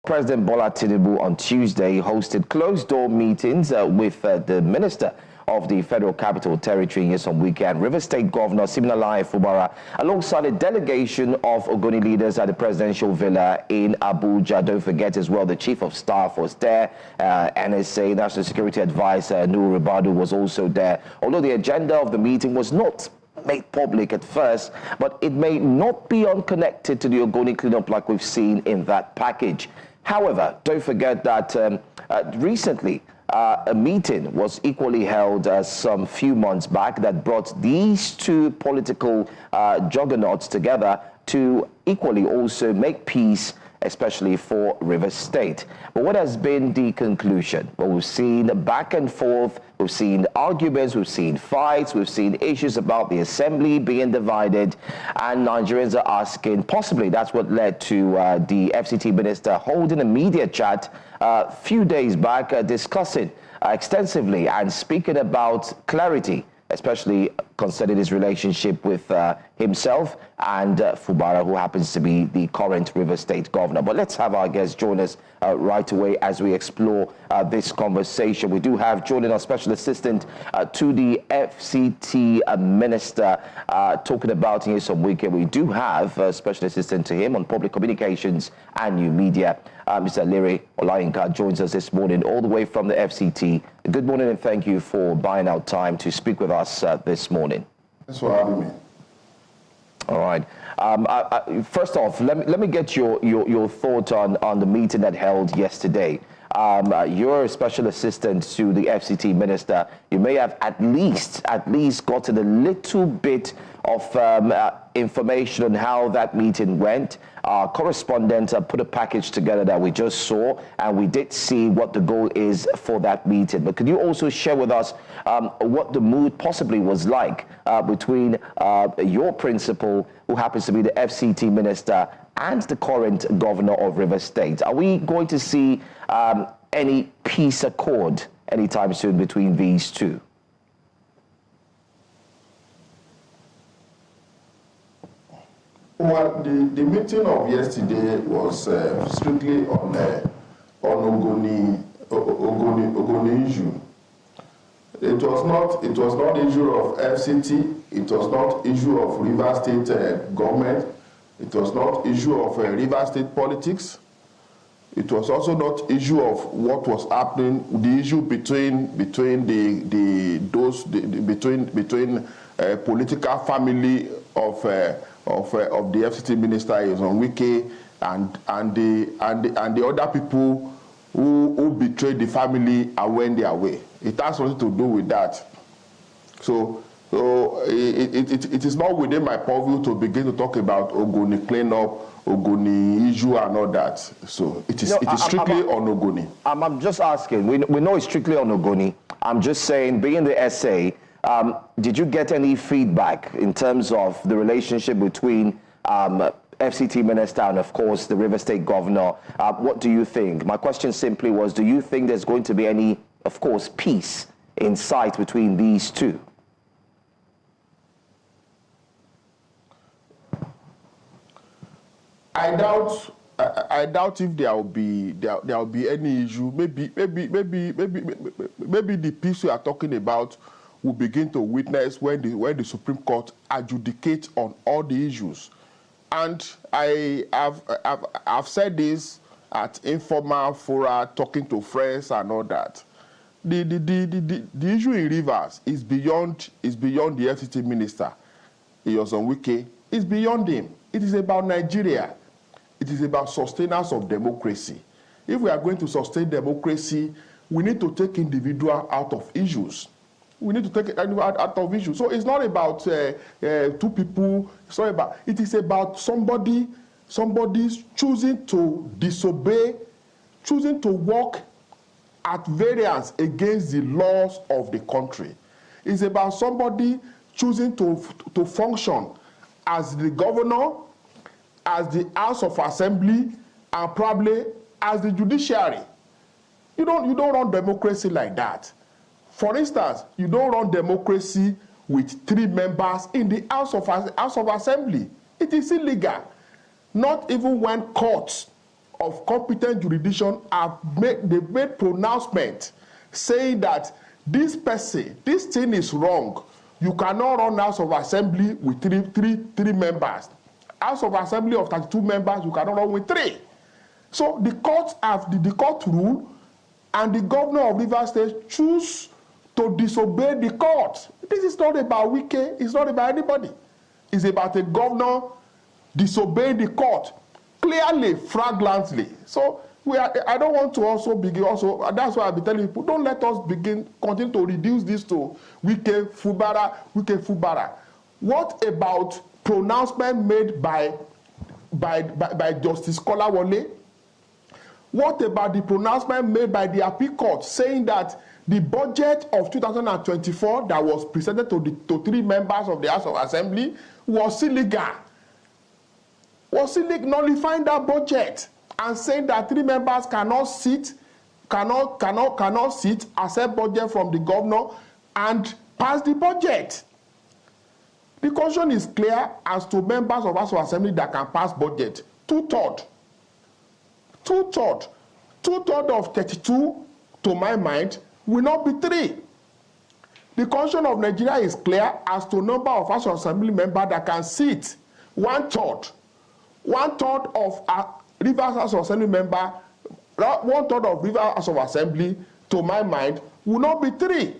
President Bola Tinubu on Tuesday hosted closed-door meetings with the Minister of the Federal Capital Territory, Nyesom Wike, and River State Governor Siminalayi Fubara, alongside a delegation of Ogoni leaders at the presidential villa in Abuja. Don't forget as well, the Chief of Staff was there. NSA, National Security Advisor, Nuhu Ribadu was also there. Although the agenda of the meeting was not made public at first, but it may not be unconnected to the Ogoni cleanup like we've seen in that package. However, don't forget that recently a meeting was equally held some few months back that brought these two political juggernauts together to equally also make peace, especially for River State. But what has been the conclusion? Well, we've seen back and forth, we've seen arguments, we've seen fights, we've seen issues about the assembly being divided, and Nigerians are asking, possibly that's what led to the FCT Minister holding a media chat a few days back, discussing extensively and speaking about clarity, especially concerning his relationship with himself and Fubara, who happens to be the current River State Governor. But let's have our guests join us right away as we explore this conversation. We do have joining our Special Assistant to the FCT Minister talking about Nyesom Wike. We do have a Special Assistant to him on Public Communications and New Media. Mr. Lere Olayinka joins us this morning all the way from the FCT. Good morning and thank you for buying out time to speak with us this morning. Thanks for having me. All right. First off, let me get your thought on the meeting that held yesterday. You're a special assistant to the FCT Minister. You may have at least gotten a little bit of information on how that meeting went. Our correspondent put a package together that we just saw, and we did see what the goal is for that meeting. But could you also share with us what the mood possibly was like between your principal, who happens to be the FCT Minister, and the current Governor of River State? Are we going to see any peace accord anytime soon between these two? Well, the meeting of yesterday was strictly on Ogoni issue. It was not issue of FCT. It was not issue of River State government. It was not issue of River State politics. It was also not issue of what was happening. The issue between political family of the FCT Minister, Nyesom Wike, and the other people who betrayed the family and went their way. It has something to do with that. So it is not within my purview to begin to talk about Ogoni cleanup, Ogoni issue and all that. So it is strictly on Ogoni. I'm just asking. We know it's strictly on Ogoni. I'm just saying, being the SA, did you get any feedback in terms of the relationship between FCT Minister and, of course, the River State Governor? What do you think? My question simply was, do you think there's going to be any, of course, peace in sight between these two? I doubt if there will be any issue. Maybe the peace we are talking about will begin to witness when the Supreme Court adjudicates on all the issues. And I've said this at informal fora, talking to friends and all that. The issue in Rivers is beyond the FCT Minister, Nyesom Wike. It's beyond him. It is about Nigeria. It is about sustenance of democracy. If we are going to sustain democracy, we need to take individual out of issues. We need to take it out of issues. So it's not about two people. It is about somebody choosing to disobey, choosing to work at variance against the laws of the country. It's about somebody choosing to function as the governor, as the House of Assembly, and probably as the judiciary. You don't run democracy like that. For instance, you don't run democracy with 3 members in the House of Assembly. It is illegal. Not even when courts of competent jurisdiction they've made pronouncement saying that this thing is wrong. You cannot run House of Assembly with three members. House of Assembly of 32 members, you cannot run with 3. So the courts have the court rule, and the governor of Rivers State choose to disobey the court. This is not about Wike, it's not about anybody. It's about a governor disobeying the court, clearly, flagrantly. So I don't want to also begin that's why I've been telling people, don't let us continue to reduce this to Wike Fubara. What about pronouncement made by Justice Kolawole? What about the pronouncement made by the appeal court saying that the budget of 2024 that was presented to 3 members of the House of Assembly was illegal? Nullifying that budget and saying that 3 members cannot sit, accept budget from the governor and pass the budget. The constitution is clear as to members of House of Assembly that can pass budget. 2/3 of 32, to my mind, will not be 3. The constitution of Nigeria is clear as to number of House of Assembly members that can sit. 1/3. 1/3 of Rivers House of Assembly member, 1/3 of Rivers House of Assembly, to my mind, will not be 3.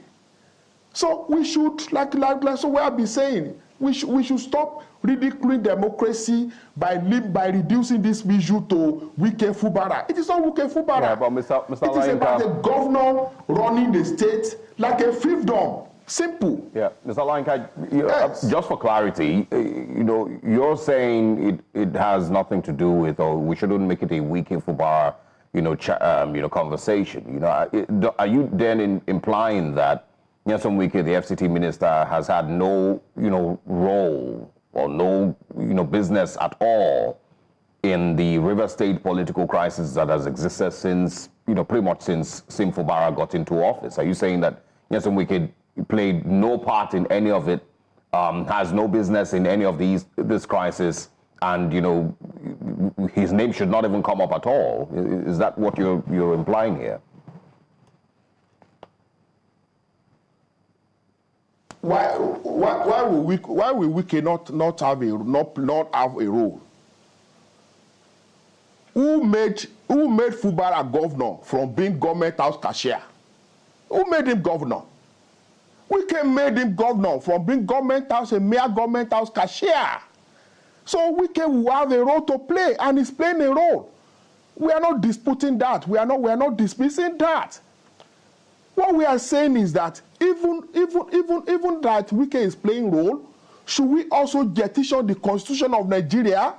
So we should, like so we have been saying, we should stop ridiculing democracy by reducing this issue to Wike Fubara. It is not Wike Fubara. Yeah, but Mr. It is about a governor running the state like a fiefdom. Simple. Yeah, Mr. Olayinka, Yes. Just for clarity, you're saying it has nothing to do with, or we shouldn't make it a Wike Fubara, conversation. Are you then implying that Nyesom Wike, the FCT Minister, has had no, role or no, business at all in the River State political crisis that has existed since, pretty much since Sim Fubara got into office? Are you saying that Nyesom Wike played no part in any of it, has no business in any of this crisis, and his name should not even come up at all? Is that what you're implying here? Why will Wike not have a role? Who made Fubara governor from being government house cashier? Who made him governor? Wike made him governor from being government house, a mere government house cashier. So Wike will have a role to play, and he's playing a role. We are not disputing that. We are not dismissing that. What we are saying is that even that Wike is playing role, should we also petition the Constitution of Nigeria?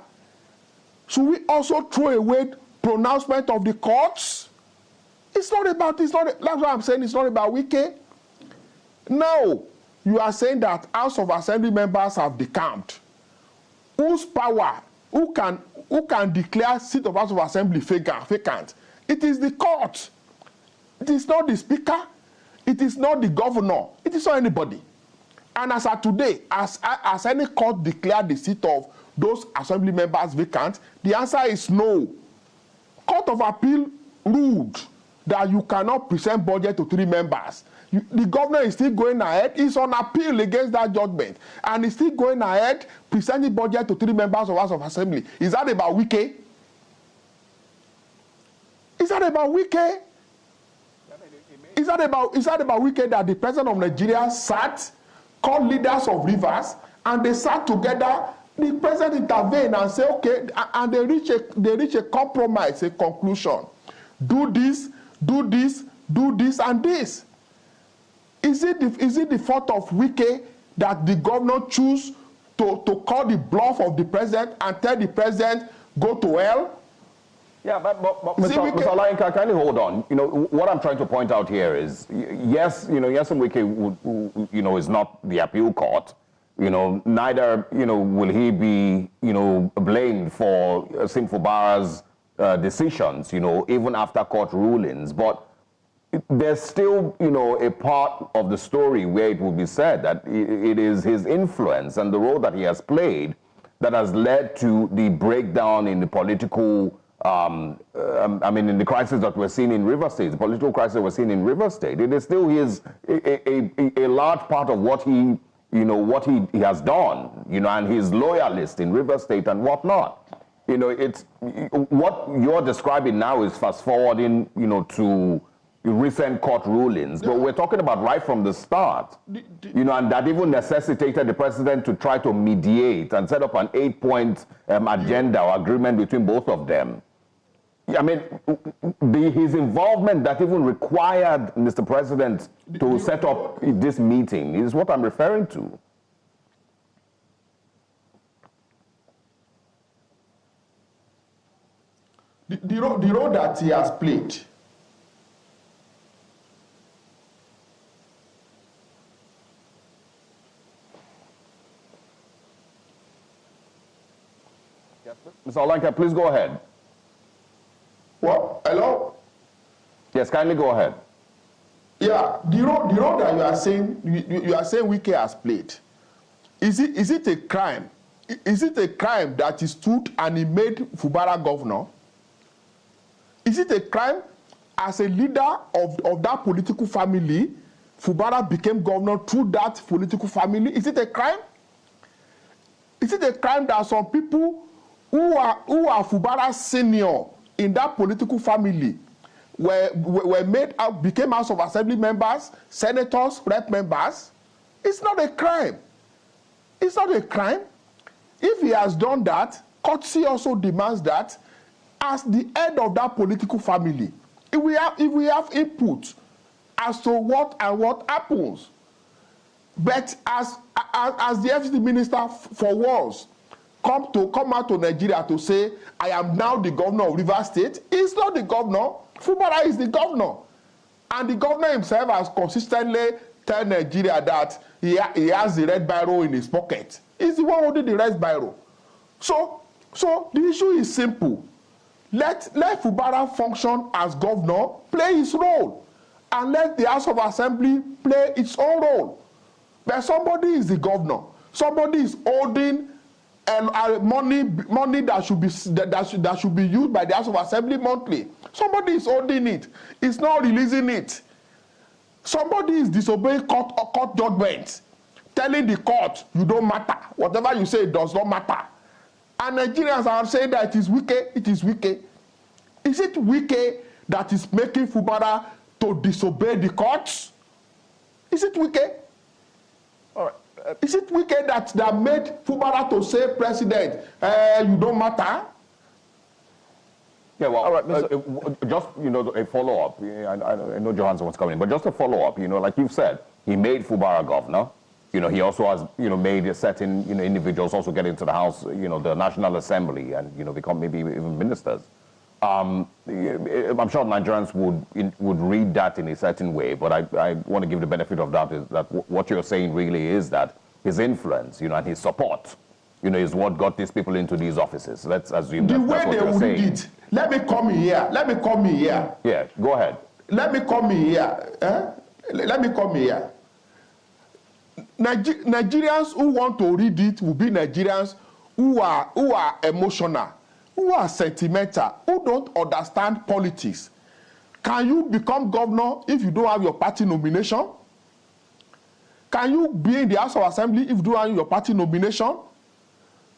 Should we also throw away pronouncement of the courts? That's what I'm saying, it's not about Wike. Now, you are saying that House of Assembly members have decamped. Whose power, who can declare seat of House of Assembly vacant? It is the court. It is not the speaker. It is not the governor. It is not anybody. And as of today, as any court declared the seat of those assembly members vacant, the answer is no. Court of Appeal ruled that you cannot present budget to 3 members. The governor is still going ahead. He's on appeal against that judgment. And he's still going ahead presenting budget to 3 members of House of Assembly. Is that about Wike? Is that about Wike? Is that about Wike that the president of Nigeria sat, called leaders of Rivers, and they sat together? The president intervened and said, okay, and they reach a compromise, a conclusion. Do this, and this. Is it the fault of Wike that the governor choose to call the bluff of the president and tell the president, go to hell? Yeah, but Mr. Olayinka, kindly hold on. What I'm trying to point out here is, yes, Nyesom Wike is not the appeal court. Neither, will he be, blamed for Sim Fubara's decisions, even after court rulings. But there's still, a part of the story where it will be said that it is his influence and the role that he has played that has led to the breakdown in the political I mean, in the crisis that we're seeing in River State, the political crisis we're seeing in River State, it is still a large part of what he, what he has done, and his loyalist in River State and whatnot. It's what you're describing now is fast forwarding, to recent court rulings, but we're talking about right from the start, and that even necessitated the president to try to mediate and set up an 8-point agenda or agreement between both of them. I mean, his involvement that even required Mr. President to set up this meeting is what I'm referring to. The role that he has played. Mr. Olayinka, please go ahead. What? Hello? Yes, kindly go ahead. Yeah, the role that you are saying, you are saying Wike has played. Is it a crime? Is it a crime that he stood and he made Fubara governor? Is it a crime as a leader of that political family, Fubara became governor through that political family? Is it a crime? Is it a crime that some people who are Fubara senior in that political family were made out, became House of Assembly members, senators, rep members? It's not a crime. It's not a crime. If he has done that, courtesy also demands that as the head of that political family, if we have input as to what happens, but as the FCT Minister for Wars come out to Nigeria to say, I am now the governor of Rivers State, he's not the governor. Fubara is the governor. And the governor himself has consistently told Nigeria that he has the red biro in his pocket. He's the one holding the red biro. So the issue is simple. Let Fubara function as governor, play his role, and let the House of Assembly play its own role. But somebody is the governor. Somebody is holding money that should be used by the House of Assembly monthly. Somebody is holding it. It's not releasing it. Somebody is disobeying court judgments, telling the court, you don't matter. Whatever you say does not matter. And Nigerians are saying that it is Wike. It is Wike. Is it Wike that is making Fubara to disobey the courts? Is it Wike? All right. Is it Wike that made Fubara to say, President, you don't matter? Yeah, well, all right, just, a follow-up. I know Johansson was coming in, but just a follow-up, like you've said, he made Fubara governor. He also has, made certain, individuals also get into the House, the National Assembly and, become maybe even ministers. I'm sure Nigerians would read that in a certain way, but I want to give the benefit of that is that what you're saying really is that his influence, and his support, is what got these people into these offices. Let's assume that's what you're saying. The way they did it. Let me come in here. Yeah, go ahead. Let me come in here. Let me come in here. Nigerians who want to read it will be Nigerians who are emotional, who are sentimental, who don't understand politics. Can you become governor if you don't have your party nomination? Can you be in the House of Assembly if you don't have your party nomination?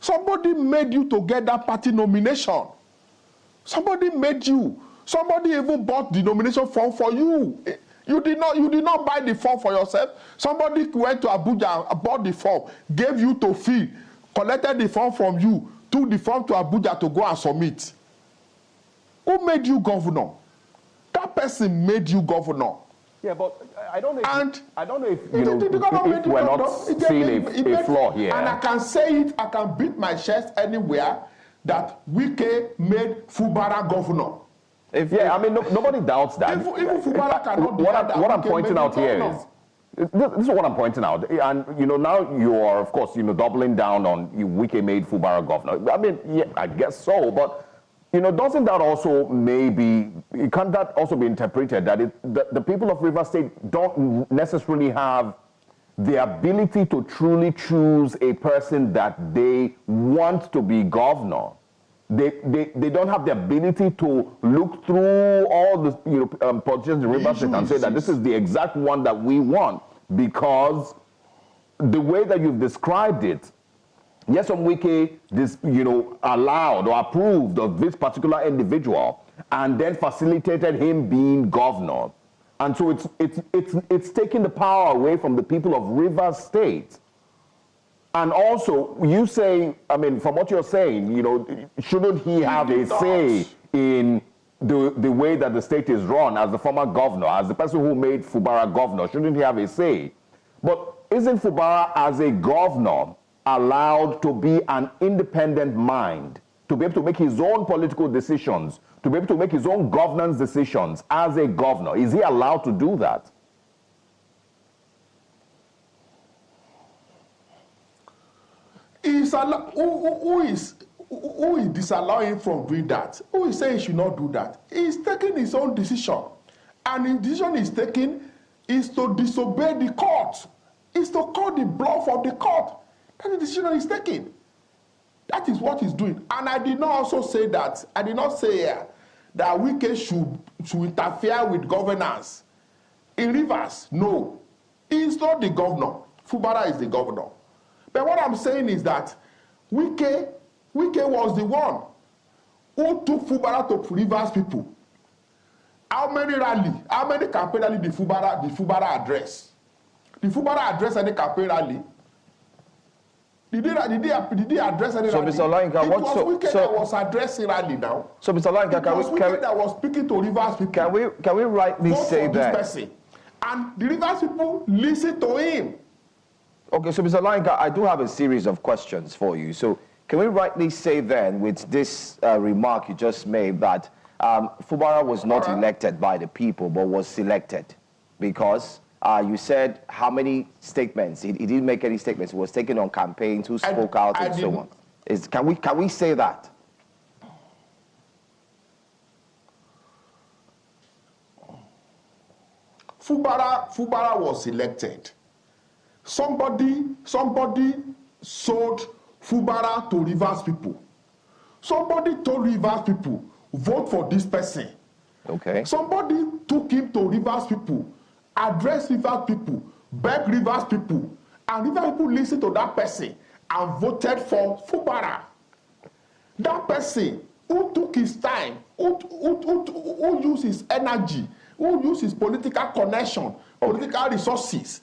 Somebody made you to get that party nomination. Somebody made you. Somebody even bought the nomination form for you. You did not buy the form for yourself. Somebody went to Abuja and bought the form, gave you to fill, collected the form from you, took the form to Abuja to go and submit. Who made you governor? That person made you governor. Yeah, but I don't know if, if we're not seeing a flaw here. And I can say it, I can beat my chest anywhere that Wike made Fubara governor. Nobody doubts that. Even Fubara cannot do that. What I'm pointing out here is, this is what I'm pointing out. And, now you are, of course, doubling down on Wike made Fubara governor. I mean, yeah, I guess so, but, doesn't that also can't that also be interpreted that the people of Rivers State don't necessarily have the ability to truly choose a person that they want to be governor? they don't have the ability to look through all the politicians in Rivers State and say that this is the exact one that we want, because the way that you've described it, Nyesom Wike, allowed or approved of this particular individual, and then facilitated him being governor, and so it's taking the power away from the people of Rivers State. And also, you say, I mean, from what you're saying, shouldn't he have a say in the way that the state is run as the former governor, as the person who made Fubara governor? Shouldn't he have a say? But isn't Fubara as a governor allowed to be an independent mind, to be able to make his own political decisions, to be able to make his own governance decisions as a governor? Is he allowed to do that? Who is disallowing from doing that? Who is saying he should not do that? He is taking his own decision. And the decision he's taking is to disobey the court, is to call the bluff of the court. That's the decision he's taking. That is what he's doing. And I did not also say that, I did not say that Wike should interfere with governance in Rivers. No. He's not the governor. Fubara is the governor. But what I'm saying is that Wike was the one who took Fubara to Rivers people. How many campaign rally did Fubara address? Did Fubara address any campaign rally? Did he address any rally? Mr. Olayinka, it was Wike that was addressing rally now. So, Mr. Olayinka, that was speaking to Rivers people. Can we rightly say that? Person. And the Rivers people listen to him. Okay, so Mr. Olayinka, I do have a series of questions for you. So can we rightly say then, with this remark you just made, that Fubara was not elected by the people, but was selected? Because you said how many statements? He didn't make any statements. He was taken on campaigns, who spoke out, and so on. Can we say that? Fubara was elected. Somebody sold Fubara to Rivers people. Somebody told Rivers people, vote for this person. Okay. Somebody took him to Rivers people, addressed Rivers people, begged Rivers people, and Rivers people listened to that person and voted for Fubara. That person who took his time, who used his energy, who used his political connection, political resources,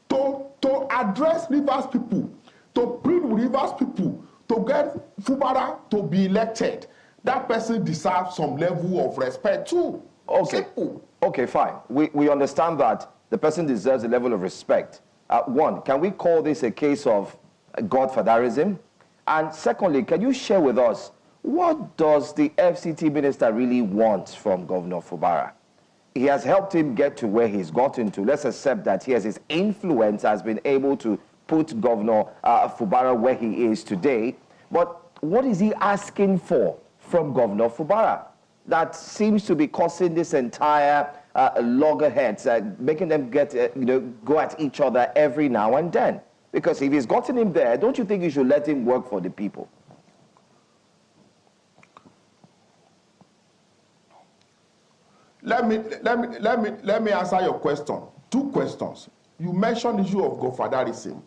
to address Rivers people, to plead with Rivers people, to get Fubara to be elected. That person deserves some level of respect too. Okay. Simple. Okay, fine. We understand that the person deserves a level of respect. One, can we call this a case of Godfatherism? And secondly, can you share with us, what does the FCT Minister really want from Governor Fubara? He has helped him get to where he's gotten to. Let's accept that he has his influence, has been able to put Governor Fubara where he is today. But what is he asking for from Governor Fubara that seems to be causing this entire loggerheads, making them get go at each other every now and then? Because if he's gotten him there, don't you think you should let him work for the people? Let me answer your question. Two questions. You mentioned the issue of Godfatherism.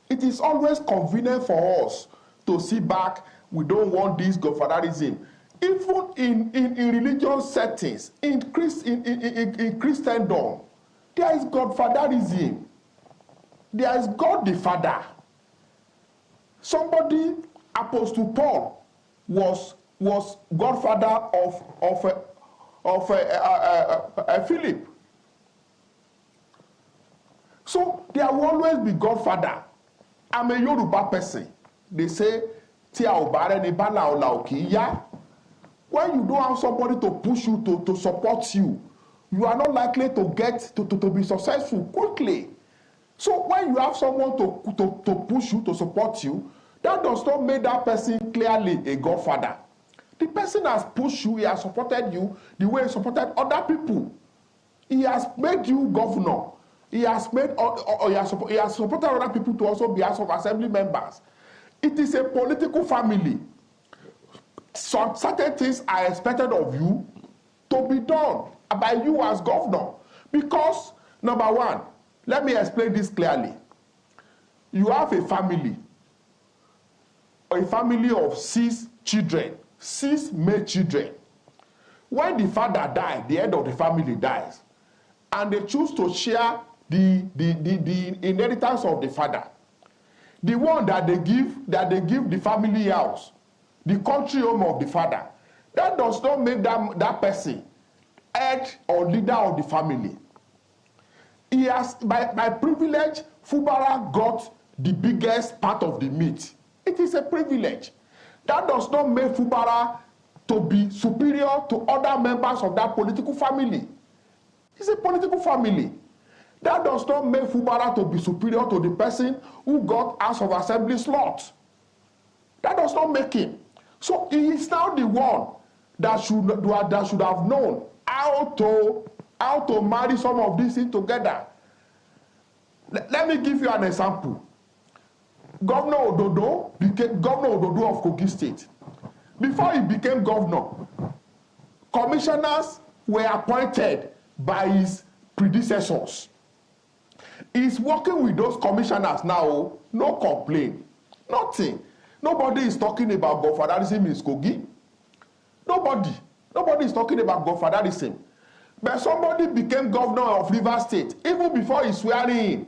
It is always convenient for us to sit back. We don't want this Godfatherism. Even in religious settings, in Christendom, there is Godfatherism. There is God the Father. Somebody, Apostle Paul, was godfather of Philip. So there will always be Godfather. I'm a Yoruba person. They say, when you don't have somebody to push you, to support you, you are not likely to be successful quickly. So when you have someone to push you, to support you, that does not make that person clearly a godfather. The person has pushed you, he has supported you the way he supported other people. He has made you governor. He has supported other people to also be House of Assembly members. It is a political family. some certain things are expected of you to be done by you as governor. Because, number one, let me explain this clearly. You have a family of 6 children, 6 male children. When the father dies, the head of the family dies, and they choose to share the inheritance of the father. The one that they give the family house, the country home of the father, that does not make that person head or leader of the family. He has, by privilege, Fubara got the biggest part of the meat. It is a privilege. That does not make Fubara to be superior to other members of that political family. It's a political family. That does not make Fubara to be superior to the person who got House of Assembly slot. That does not make him. So he is now the one that should have known how to marry some of these things together. Let me give you an example. Governor Ododo became Governor Ododo of Kogi State. Before he became governor, commissioners were appointed by his predecessors. He's working with those commissioners now, no complaint, nothing. Nobody is talking about Godfatherism in Kogi. Nobody is talking about Godfatherism. But somebody became governor of Rivers State. Even before he swearing in,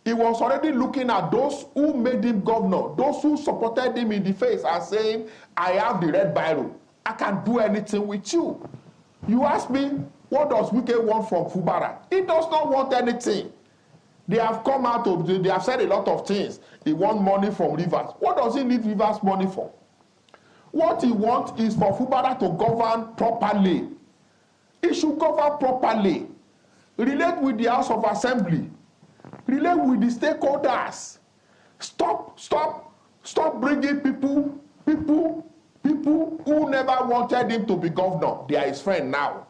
he was already looking at those who made him governor, those who supported him in the face and saying, I have the red biro. I can do anything with you. You ask me, what does Wike want from Fubara? He does not want anything. They have come out of, they have said a lot of things. He wants money from Rivers. What does he need Rivers money for? What he wants is for Fubara to govern properly. He should govern properly. Relate with the House of Assembly. Relate with the stakeholders. Stop bringing people who never wanted him to be governor. They are his friend now.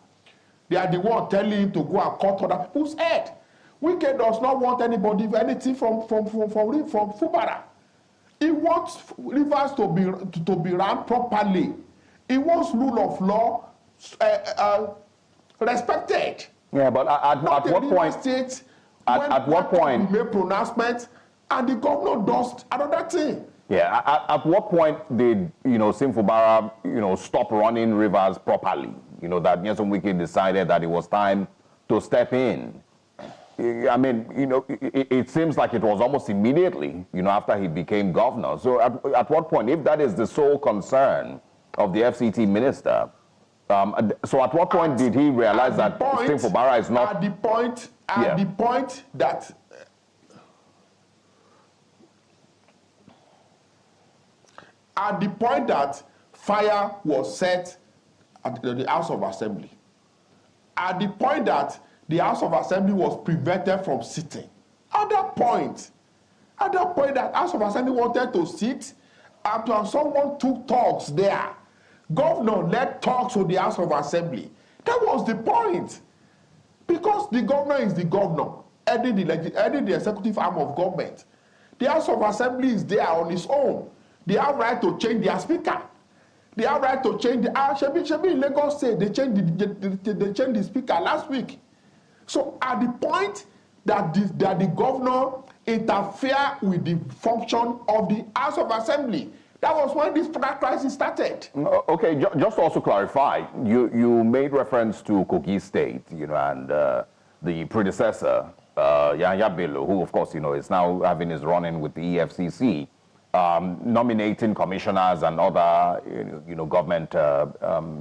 They are the one telling him to go and cut other people's head. Wike does not want anybody anything from Fubara. He wants Rivers to be run properly. He wants rule of law respected. Yeah, but at what point? State, at what point? We make pronouncements, and the governor does another thing. Yeah. At what point did Sim Fubara stop running Rivers properly? That Nyesom Wike decided that it was time to step in. I mean, it seems like it was almost immediately, after he became governor. So at what point, if that is the sole concern of the FCT minister, so at what point did he realize that Sim Fubara is not... At the point that fire was set at the House of Assembly, at the point that the House of Assembly was prevented from sitting, at that point that House of Assembly wanted to sit, after someone took talks there, governor led talks with the House of Assembly. That was the point. Because the governor is the governor, heading the executive arm of government. The House of Assembly is there on its own. They have right to change their speaker. They have right to change the... Shebi in Lagos State, they changed the speaker last week. So at the point that the governor interfered with the function of the House of Assembly, that was when this crisis started. Okay, just to also clarify, you made reference to Kogi State, and the predecessor, Yahya Bello, who of course, is now having his run-in with the EFCC, nominating commissioners and other, government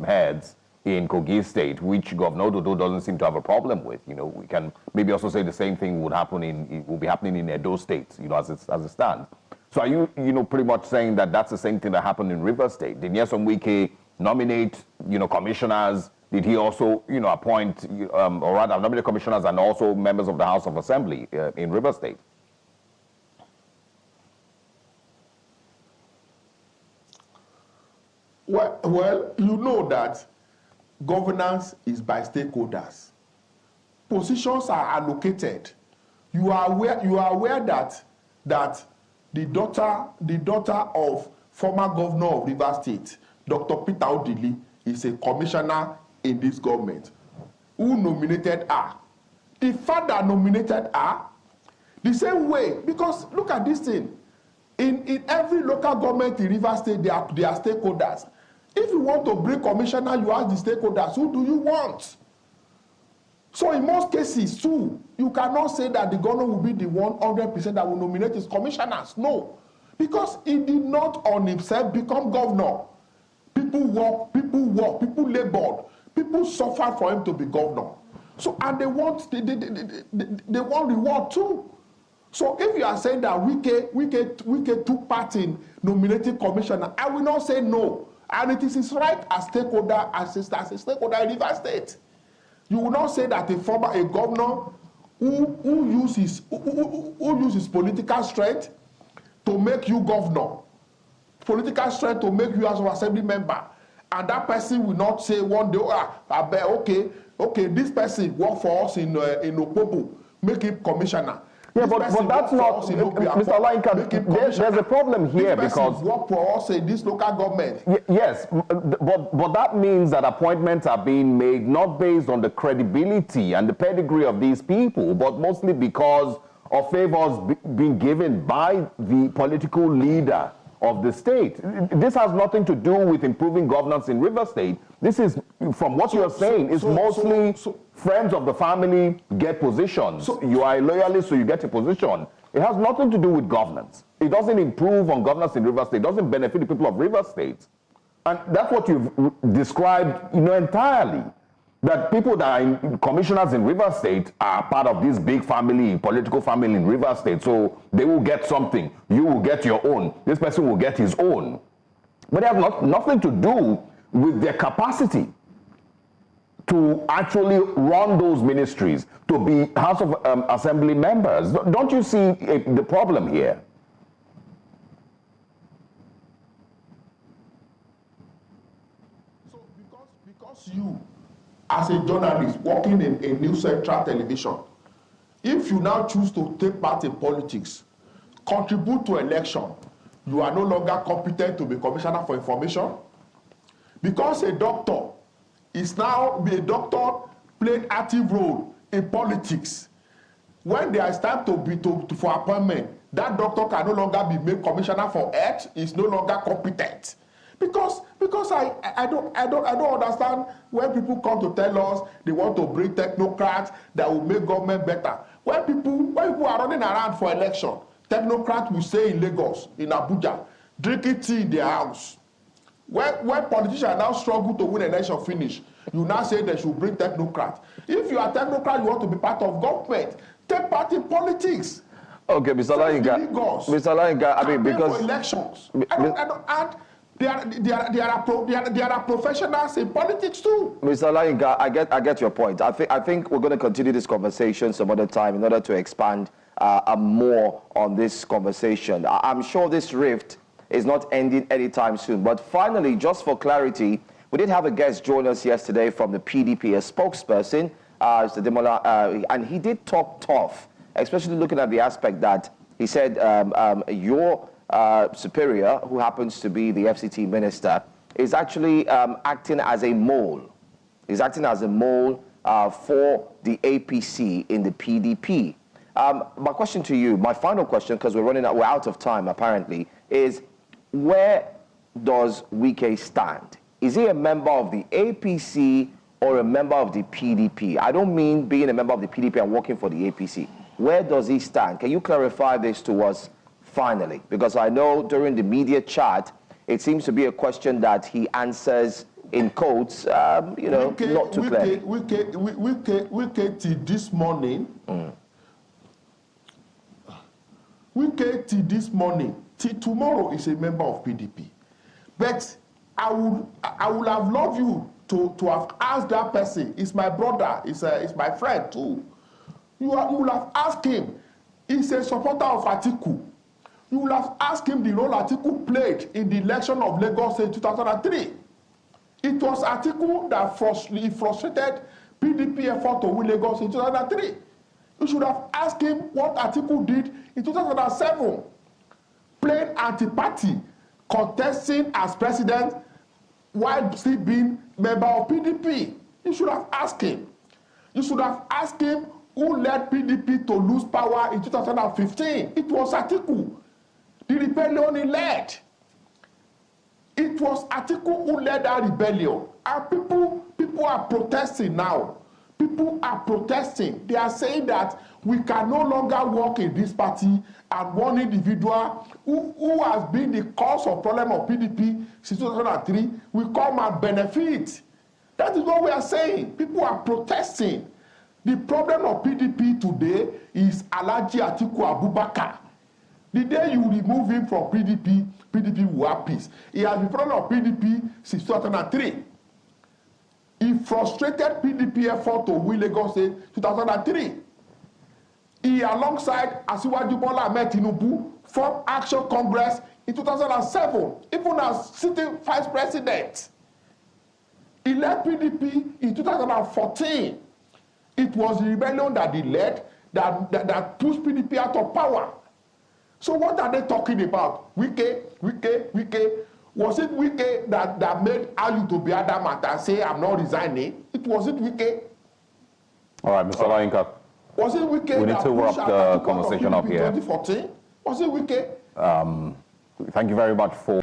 heads in Kogi State, which Governor Ododo doesn't seem to have a problem with. We can maybe also say the same thing will be happening in Edo State, as it stands. So are you, pretty much saying that that's the same thing that happened in Rivers State? Did Nyesom Wike nominate, commissioners? Did he also, appoint, or rather nominate commissioners and also members of the House of Assembly in Rivers State? Well, you know that governance is by stakeholders. Positions are allocated. You are aware that the daughter of former governor of Rivers State Dr. Peter Odili is a commissioner in this government. Who nominated her? The father nominated her. The same way, because look at this thing. In every local government in Rivers State, there are stakeholders. If you want to bring commissioner, you ask the stakeholders, who do you want? So in most cases too, you cannot say that the governor will be the 100% that will nominate his commissioners. No, because he did not on himself become governor. People work, people labored, people suffered for him to be governor. So, and they want reward too. So if you are saying that Wike took part in nominating commissioner, I will not say no. And it is his right as stakeholder, as a stakeholder in Rivers State. You will not say that a governor who uses political strength to make you governor, political strength to make you as an assembly member, and that person will not say one day, okay, this person work for us in Opobo, make him commissioner. Yeah, but that's not, Mr. Olayinka, there's a problem here because work for us in this local government. Yes, but that means that appointments are being made not based on the credibility and the pedigree of these people, but mostly because of favors being given by the political leader of the state. This has nothing to do with improving governance in Rivers State. This is, from what you're saying, is mostly friends of the family get positions. You are a loyalist, so you get a position. It has nothing to do with governance. It doesn't improve on governance in Rivers State. It doesn't benefit the people of Rivers State. And that's what you've described, entirely. That people that are commissioners in Rivers State are part of this big family, political family in Rivers State. So they will get something. You will get your own. This person will get his own. But they have nothing to do with their capacity to actually run those ministries, to be House of Assembly members. Don't you see the problem here? So because you, as a journalist working in a News Central television, if you now choose to take part in politics, contribute to election, you are no longer competent to be commissioner for information. Because a doctor is now a doctor playing active role in politics. When there is time for appointment, that doctor can no longer be made commissioner for health, is no longer competent. Because I don't understand when people come to tell us they want to bring technocrats that will make government better. When people are running around for election, technocrats will stay in Lagos, in Abuja, drinking tea in their house. When politicians now struggle to win an election finish, you now say they should bring technocrats. If you are technocrat, you want to be part of government, take part in politics. Okay, Mr. Olayinka, I mean, because for elections, and there are professionals in politics too. Mr. Olayinka, I get your point. I think we're going to continue this conversation some other time in order to expand more on this conversation. I'm sure this rift is not ending anytime soon. But finally, just for clarity, we did have a guest join us yesterday from the PDP, a spokesperson, Mr. Demola, and he did talk tough, especially looking at the aspect that he said your superior, who happens to be the FCT Minister, is actually acting as a mole. He's acting as a mole for the APC in the PDP. My question to you, my final question, because we're out of time apparently, is where does Wike stand? Is he a member of the APC or a member of the PDP? I don't mean being a member of the PDP and working for the APC. Where does he stand? Can you clarify this to us finally? Because I know during the media chat, it seems to be a question that he answers in quotes, not too clearly. Wike till this morning, Wike till this morning, till tomorrow is a member of PDP. But I would have loved you to have asked that person. It's my brother, it's my friend too. You will have asked him. He's a supporter of Atiku. You will have asked him the role Atiku played in the election of Lagos in 2003. It was Atiku that frustrated PDP effort to win Lagos in 2003. You should have asked him what Atiku did in 2007. Playing anti-party, contesting as president while still being member of PDP. You should have asked him. You should have asked him who led PDP to lose power in 2015. It was Atiku. The rebellion he led. It was Atiku who led that rebellion. And people are protesting now. People are protesting. They are saying that we can no longer work in this party, and one individual who has been the cause of problem of PDP since 2003 will come and benefit. That is what we are saying. People are protesting. The problem of PDP today is Alhaji Atiku Abubakar. The day you remove him from PDP, PDP will have peace. He has been problem of PDP since 2003. He frustrated PDP effort to win Lagos State 2003. He, alongside Asiwaju Bola Tinubu, formed Action Congress in 2007, even as sitting vice president. He led PDP in 2014. It was the rebellion that he led that pushed PDP out of power. So what are they talking about? Wike. Was it Wike that made Ayu to be adamant and say, I'm not resigning? Was it Wike? All right, Mr. Olayinka. Was it Wike we need to wrap the conversation up here. 2014? Was it Wike? Thank you very much for...